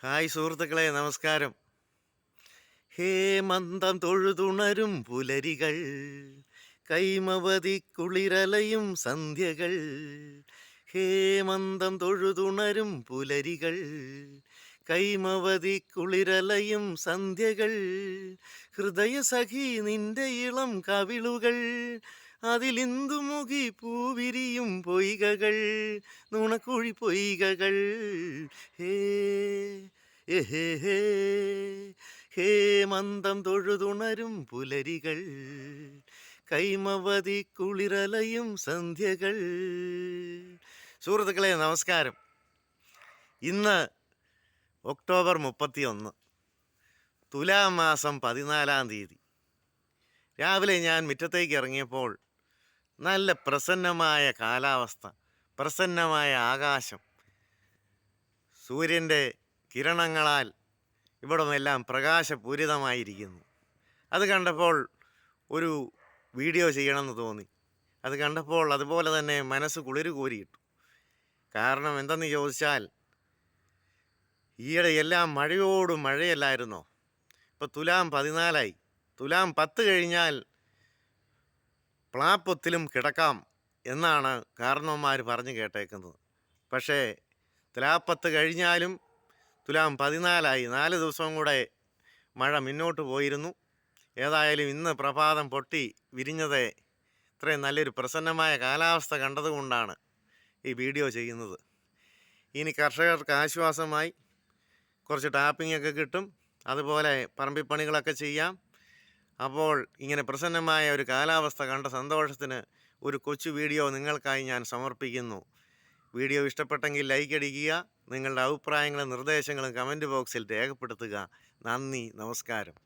Hi സുഹൃത്തുക്കളെ, നമസ്കാരം. ഹേമന്തം തൊഴുതുണരും പുലരികൾ, കൈമവതി കുളിരലയും സന്ധ്യകൾ. ഹേമന്തം തൊഴുതുണരും പുലരികൾ, കൈമവതി കുളിരലയും സന്ധ്യകൾ. ഹൃദയസഖി നിന്റെ ഇളം കവിളുകൾ, അതിലിന്ദുമുഖി പൂവിരിയും പൊയ്കകൾ, നുണക്കുഴി പൊയ്കകൾ. ഹേ ഹേ ഹേ ഹേമന്തം തൊഴുതുണരും പുലരികൾ, കൈമവതി കുളിരലയും സന്ധ്യകൾ. സുഹൃത്തുക്കളെ, നമസ്കാരം. ഇന്ന് ഒക്ടോബർ 31, തുലാം മാസം 14-ാം തീയതി. രാവിലെ ഞാൻ മുറ്റത്തേക്ക് ഇറങ്ങിയപ്പോൾ നല്ല പ്രസന്നമായ കാലാവസ്ഥ, പ്രസന്നമായ ആകാശം, സൂര്യൻ്റെ കിരണങ്ങളാൽ ഇവിടമെല്ലാം പ്രകാശപൂരിതമായിരിക്കുന്നു. അത് കണ്ടപ്പോൾ ഒരു വീഡിയോ ചെയ്യണമെന്ന് തോന്നി. അത് കണ്ടപ്പോൾ അതുപോലെ തന്നെ മനസ്സ് കുളിര് കോരിയിട്ടു. കാരണം എന്തെന്ന് ചോദിച്ചാൽ, ഈയിടെ എല്ലാം മഴയോട് മഴയല്ലായിരുന്നോ? ഇപ്പോൾ തുലാം 14-ആയി. തുലാം 10 കഴിഞ്ഞാൽ പ്ലാപ്പൊത്തിലും കിടക്കാം എന്നാണ് കാരണവന്മാർ പറഞ്ഞു കേട്ടേക്കുന്നത്. പക്ഷേ തുലാം 10 കഴിഞ്ഞാലും തുലാം 14-ആയി. 4 ദിവസവും കൂടെ മഴ മുന്നോട്ട് പോയിരുന്നു. ഏതായാലും ഇന്ന് പ്രഭാതം പൊട്ടി വിരിഞ്ഞത് ഇത്രയും നല്ലൊരു പ്രസന്നമായ കാലാവസ്ഥ കണ്ടതുകൊണ്ടാണ് ഈ വീഡിയോ ചെയ്യുന്നത്. ഇനി കർഷകർക്ക് ആശ്വാസമായി കുറച്ച് ടാപ്പിങ്ങൊക്കെ കിട്ടും, അതുപോലെ പറമ്പിപ്പണികളൊക്കെ ചെയ്യാം. അപ്പോൾ ഇങ്ങനെ പ്രസന്നമായ ഒരു കാലാവസ്ഥ കണ്ട സന്തോഷത്തിന് ഒരു കൊച്ചു വീഡിയോ നിങ്ങൾക്കായി ഞാൻ സമർപ്പിക്കുന്നു. വീഡിയോ ഇഷ്ടപ്പെട്ടെങ്കിൽ ലൈക്ക് അടിക്കുക. നിങ്ങളുടെ അഭിപ്രായങ്ങളും നിർദ്ദേശങ്ങളും കമൻറ്റ് ബോക്സിൽ രേഖപ്പെടുത്തുക. നന്ദി, നമസ്കാരം.